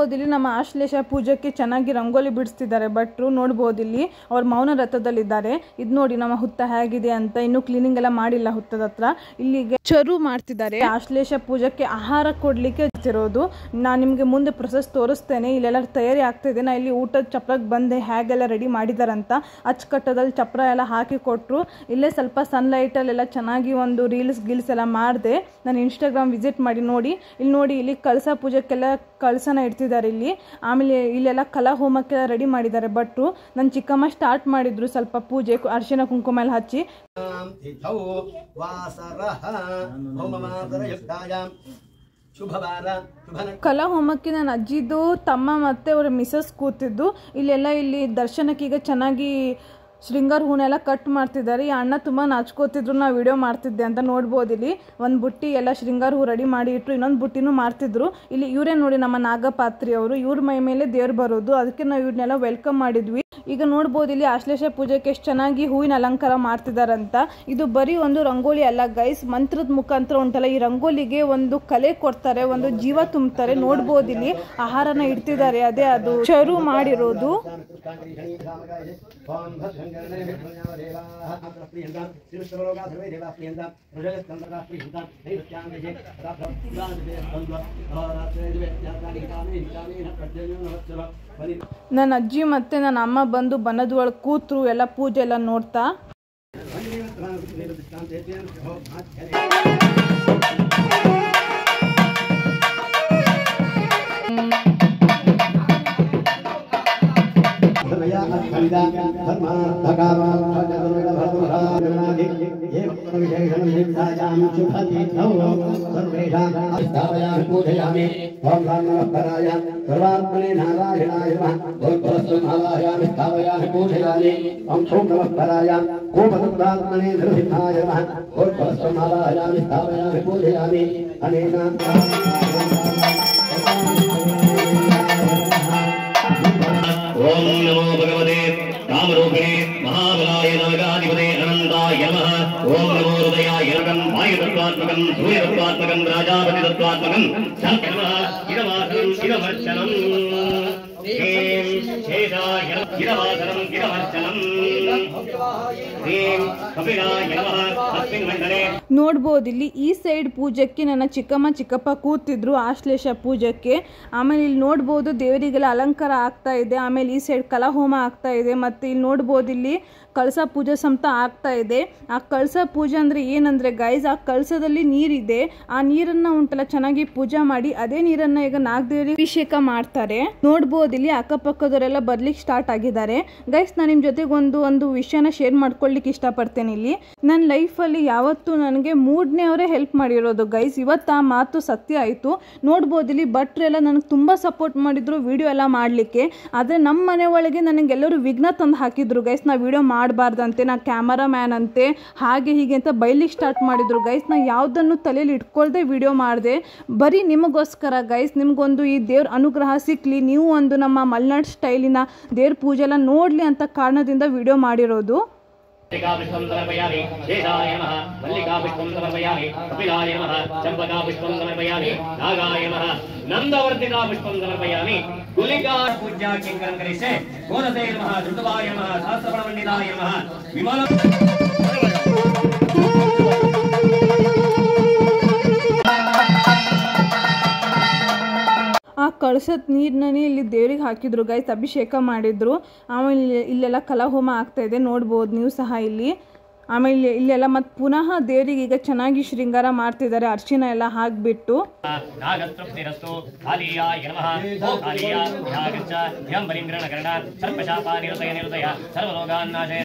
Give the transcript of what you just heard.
ನೋಡ್ಬೋದು ಇಲ್ಲಿ ನಮ್ಮ ಆಶ್ಲೇಷ ಪೂಜೆಗೆ ಚೆನ್ನಾಗಿ ರಂಗೋಲಿ ಬಿಡಿಸ್ತಿದ್ದಾರೆ ಭಟ್ರು. ನೋಡ್ಬೋದು ಇಲ್ಲಿ ಅವ್ರು ಮೌನ ರಥದಲ್ಲಿದ್ದಾರೆ. ಇದು ನೋಡಿ ನಮ್ಮ ಹುತ್ತ ಹೇಗಿದೆ ಅಂತ. ಇನ್ನೂ ಕ್ಲೀನಿಂಗ್ ಎಲ್ಲ ಮಾಡಿಲ್ಲ ಹುತ್ತದ ಹತ್ರ. ಇಲ್ಲಿಗೆ ಚರು ಮಾಡ್ತಿದ್ದಾರೆ. ಆಶ್ಲೇಷ ಪೂಜೆಗೆ ಆಹಾರ ಕೊಡ್ಲಿಕ್ಕೆ ಇರೋದು. ನಾನು ನಿಮ್ಗೆ ಮುಂದೆ ಪ್ರೊಸೆಸ್ ತೋರಿಸ್ತೇನೆ. ಇಲ್ಲೆಲ್ಲ ತಯಾರಿ ಆಗ್ತಿದೆ. ನಾ ಇಲ್ಲಿ ಊಟದ ಚಪ್ರಕ್ಕೆ ಬಂದೆ ಹೇಗೆಲ್ಲ ರೆಡಿ ಮಾಡಿದಾರಂತ. ಅಚ್ಚುಕಟ್ಟದಲ್ಲಿ ಚಪ್ರ ಎಲ್ಲ ಹಾಕಿ ಕೊಟ್ಟರು. ಇಲ್ಲೇ ಸ್ವಲ್ಪ ಸನ್ಲೈಟಲ್ಲೆಲ್ಲ ಚೆನ್ನಾಗಿ ಒಂದು ರೀಲ್ಸ್ ಗಿಲ್ಸ್ ಎಲ್ಲ ಮಾಡಿದೆ. ನಾನು ಇನ್ಸ್ಟಾಗ್ರಾಮ್ ವಿಸಿಟ್ ಮಾಡಿ ನೋಡಿ. ಇಲ್ಲಿ ನೋಡಿ ಇಲ್ಲಿ ಕಳಸ ಪೂಜೆಗೆಲ್ಲ ಕಳಸನ ಇಡ್ತಿದ್ದಾರೆ ಇಲ್ಲಿ. ಆಮೇಲೆ ಇಲ್ಲೆಲ್ಲ ಕಲಾ ಹೋಮಕ್ಕೆ ರೆಡಿ ಮಾಡಿದ್ದಾರೆ ಭಟ್ರು. ನನ್ನ ಚಿಕ್ಕಮ್ಮ ಸ್ಟಾರ್ಟ್ ಮಾಡಿದ್ರು ಸ್ವಲ್ಪ ಪೂಜೆ ಅರಿಶಿನ ಕುಂಕುಮ ಎಲ್ಲ ಹಚ್ಚಿ. ಕಲಾ ಹೋಮಕ್ಕೆ ನನ್ನ ಅಜ್ಜಿದು ತಮ್ಮ ಮತ್ತೆ ಅವರ ಮಿಸಸ್ ಕೂತಿದ್ದು. ಇಲ್ಲೆಲ್ಲ ಇಲ್ಲಿ ದರ್ಶನಕ್ಕೆ ಈಗ ಚೆನ್ನಾಗಿ ಶೃಂಗಾರ ಹೂನೆಲ್ಲ ಕಟ್ ಮಾಡ್ತಿದ್ದಾರೆ. ಈ ಅಣ್ಣ ತುಂಬ ನಾಚ್ಕೋತಿದ್ರು ನಾ ವಿಡಿಯೋ ಮಾಡ್ತಿದ್ದೆ ಅಂತ. ನೋಡ್ಬೋದು ಇಲ್ಲಿ ಒಂದು ಬುಟ್ಟಿ ಎಲ್ಲ ಶೃಂಗಾರ ಹೂ ರೆಡಿ ಮಾಡಿ ಇಟ್ಟರು. ಇನ್ನೊಂದು ಬುಟ್ಟಿನೂ ಮಾಡ್ತಿದ್ರು. ಇಲ್ಲಿ ಇವರೇ ನೋಡಿ ನಮ್ಮ ನಾಗಪಾತ್ರಿ ಅವರು. ಇವ್ರ ಮೈ ಮೇಲೆ ದೇವ್ರು ಬರೋದು. ಅದಕ್ಕೆ ನಾವು ಇವ್ರನ್ನೆಲ್ಲ ವೆಲ್ಕಮ್ ಮಾಡಿದ್ವಿ. ಈಗ ನೋಡ್ಬೋದು ಇಲ್ಲಿ ಆಶ್ಲೇಷ ಪೂಜೆಗೆ ಎಷ್ಟು ಚೆನ್ನಾಗಿ ಹೂವಿನ ಅಲಂಕಾರ ಮಾಡ್ತಿದಾರಂತ. ಇದು ಬರೀ ಒಂದು ರಂಗೋಲಿ ಅಲ್ಲ ಗೈಸ್, ಮಂತ್ರದ ಮುಖಾಂತರ ಉಂಟಲ್ಲ ಈ ರಂಗೋಲಿಗೆ ಒಂದು ಕಲೆ ಕೊಡ್ತಾರೆ, ಒಂದು ಜೀವ ತುಂಬ್ತಾರೆ. ನೋಡ್ಬೋದು ಇಲ್ಲಿ ಆಹಾರನ ಇಡ್ತಿದ್ದಾರೆ. ಅದೇ ಅದು ಚರು ಮಾಡಿರೋದು. ನನ್ನ ಅಜ್ಜಿ ಮತ್ತೆ ನನ್ನ ಅಮ್ಮ ಬಂದು ಬನದ ಒಳಗೆ ಕೂತ್ರು ಎಲ್ಲ ಪೂಜೆ ಎಲ್ಲ ನೋಡ್ತಾ. ओम नमो भगवते कामरूपिणे महाबलाय नमगाधिपते अनंताय नमः। ओम नमो हृदयाय नमः वायुतत्वात्मकं सूर्यतत्वात्मकं राजापतितत्वात्मकं सत्कर्मः इदवासनं इदवर्चनं हें शेषाय इदवासनं इदवर्चनं हें कपिलाय नमः अस्मिन् मण्डले. ನೋಡ್ಬೋದು ಇಲ್ಲಿ ಈ ಸೈಡ್ ಪೂಜೆಗೆ ನನ್ನ ಚಿಕ್ಕಮ್ಮ ಚಿಕ್ಕಪ್ಪ ಕೂತಿದ್ರು ಆಶ್ಲೇಷ ಪೂಜೆಗೆ. ಆಮೇಲೆ ಇಲ್ಲಿ ನೋಡ್ಬೋದು ದೇವರಿಗೆಲ್ಲ ಅಲಂಕಾರ ಆಗ್ತಾ ಇದೆ. ಆಮೇಲೆ ಈ ಸೈಡ್ ಕಲಾ ಹೋಮ ಆಗ್ತಾ ಇದೆ. ಮತ್ತು ಇಲ್ಲಿ ನೋಡ್ಬೋದು ಇಲ್ಲಿ ಕಳಸ ಪೂಜೆ ಸಮೇತ ಆಗ್ತಾ ಇದೆ. ಆ ಕಳಸ ಪೂಜೆ ಅಂದರೆ ಏನಂದರೆ ಗೈಸ್, ಆ ಕಳಸದಲ್ಲಿ ನೀರಿದೆ. ಆ ನೀರನ್ನು ಉಂಟಲ್ಲ ಚೆನ್ನಾಗಿ ಪೂಜೆ ಮಾಡಿ ಅದೇ ನೀರನ್ನು ಈಗ ನಾಗದೇವರಿಗೆ ಅಭಿಷೇಕ ಮಾಡ್ತಾರೆ. ನೋಡ್ಬೋದು ಇಲ್ಲಿ ಅಕ್ಕಪಕ್ಕದವರೆಲ್ಲ ಬರ್ಲಿಕ್ಕೆ ಸ್ಟಾರ್ಟ್ ಆಗಿದ್ದಾರೆ. ಗೈಸ್ ನಾನು ನಿಮ್ಮ ಜೊತೆಗೆ ಒಂದು ವಿಷಯನ ಶೇರ್ ಮಾಡ್ಕೊಳ್ಳಿಕ್ಕೆ ಇಷ್ಟಪಡ್ತೇನೆ. ಇಲ್ಲಿ ನನ್ನ ಲೈಫಲ್ಲಿ ಯಾವತ್ತೂ ನನಗೆ ಮೂಡನೇ ಅವರೇ ಹೆಲ್ಪ್ ಮಾಡಿರೋದು ಗೈಸ್. ಇವತ್ತು ಆ ಮಾತು ಸತ್ಯ ಆಯಿತು. ನೋಡ್ಬೋದು ಇಲ್ಲಿ ಭಟ್ರೆಲ್ಲ ನನಗೆ ತುಂಬ ಸಪೋರ್ಟ್ ಮಾಡಿದ್ರು ವಿಡಿಯೋ ಎಲ್ಲ ಮಾಡಲಿಕ್ಕೆ. ಆದರೆ ನಮ್ಮ ಮನೆ ಒಳಗೆ ನನಗೆಲ್ಲರೂ ವಿಘ್ನ ತಂದು ಹಾಕಿದ್ರು ಗೈಸ್. ನಾ ವಿಡಿಯೋ ಮಾಡಬಾರ್ದಂತೆ, ನಾ ಕ್ಯಾಮರಾ ಮ್ಯಾನ್ ಅಂತೆ, ಹಾಗೆ ಹೀಗೆ ಅಂತ ಬೈಲಿಕ್ಕೆ ಸ್ಟಾರ್ಟ್ ಮಾಡಿದ್ರು ಗೈಸ್. ನಾ ಯಾವುದನ್ನು ತಲೆಯಲ್ಲಿ ಇಟ್ಕೊಳ್ದೆ ವಿಡಿಯೋ ಮಾಡಿದೆ ಬರೀ ನಿಮಗೋಸ್ಕರ ಗೈಸ್. ನಿಮಗೊಂದು ಈ ದೇವ್ರ ಅನುಗ್ರಹ ಸಿಕ್ಕಲಿ, ನೀವು ಒಂದು ನಮ್ಮ ಮಲೆನಾಡು ಸ್ಟೈಲಿನ ದೇವ್ರ ಪೂಜೆ ಎಲ್ಲ ನೋಡಲಿ ಅಂತ ಕಾರಣದಿಂದ ವಿಡಿಯೋ ಮಾಡಿರೋದು. मल्लिका पुष्पं समर्पयामि शेषाय नमः मल्लिका पुष्पं समर्पयामि कपिलाय नमः चंपका पुष्पं समर्पयामि नागाय नमः नंदवर्तिका पुष्पं समर्पयामि गुलिका पूज्या किंकरं करिष्ये गोरसे नमः धृतवाय नमः सहस्रफलमण्डिताय नमः विमल ಆ ಕಳಸದ ನೀರನ್ನೇ ಇಲ್ಲಿ ದೇವ್ರಿಗೆ ಹಾಕಿದ್ರು ಗೈಸ್, ಅಭಿಷೇಕ ಮಾಡಿದ್ರು. ಆಮೇಲೆ ಇಲ್ಲೆಲ್ಲ ಕಲಾ ಹೋಮ ಆಗ್ತಾ ಇದೆ ನೋಡ್ಬೋದು ನೀವು ಸಹ ಇಲ್ಲಿ. ಆಮೇಲೆ ಇಲ್ಲೆಲ್ಲ ಮತ್ತೆ ಪುನಃ ದೇವರಿಗೆ ಈಗ ಚೆನ್ನಾಗಿ ಶೃಂಗಾರ ಮಾಡ್ತಿದ್ದಾರೆ ಅರ್ಶಿನ ಎಲ್ಲ ಹಾಕ್ಬಿಟ್ಟು. ಸರ್ವಲೋಕಾನ್ನಾಶಯ